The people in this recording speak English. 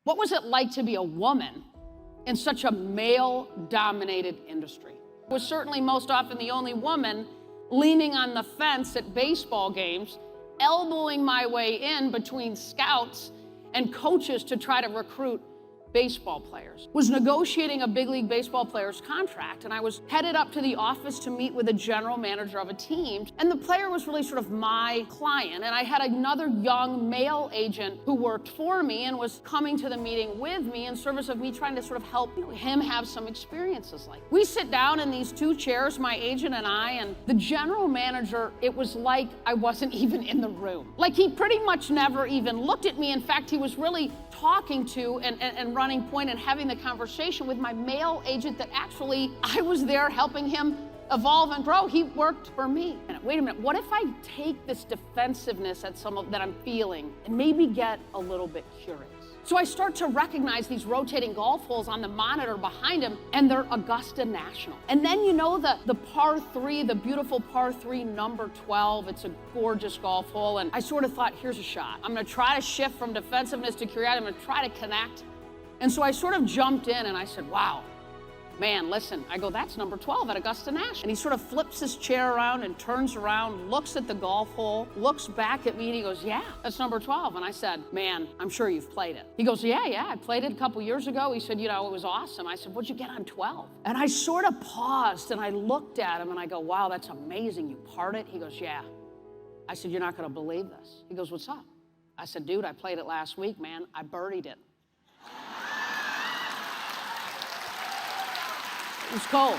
What was it like to be a woman in such a male-dominated industry? I was certainly most often the only woman leaning on the fence at baseball games, elbowing my way in between scouts and coaches to try to recruit baseball players. Was negotiating a big league baseball player's contract, and I was headed up to the office to meet with a general manager of a team, and the player was really sort of my client, and I had another young male agent who worked for me and was coming to the meeting with me in service of me trying to sort of help him have some experiences like. We sit down in these two chairs, my agent and I, and the general manager, it was like I wasn't even in the room. Like he pretty much never even looked at me. In fact, he was really talking to and running point and having the conversation with my male agent that actually I was there helping him evolve and grow. He worked for me. And wait a minute, what if I take this defensiveness that I'm feeling and maybe get a little bit curious? So I start to recognize these rotating golf holes on the monitor behind him, and they're Augusta National. And then you know the par 3, the beautiful par 3, number 12. It's a gorgeous golf hole, and I sort of thought, here's a shot. I'm gonna try to shift from defensiveness to curiosity. I'm gonna try to connect. And so I sort of jumped in and I said, wow, man, listen. I go, that's number 12 at Augusta National. And he sort of flips his chair around and turns around, looks at the golf hole, looks back at me, and he goes, yeah, that's number 12. And I said, man, I'm sure you've played it. He goes, yeah, I played it a couple years ago. He said, it was awesome. I said, what'd you get on 12? And I sort of paused and I looked at him and I go, wow, that's amazing. You parred it? He goes, yeah. I said, you're not gonna believe this. He goes, what's up? I said, dude, I played it last week, man. I birdied it. It was cold.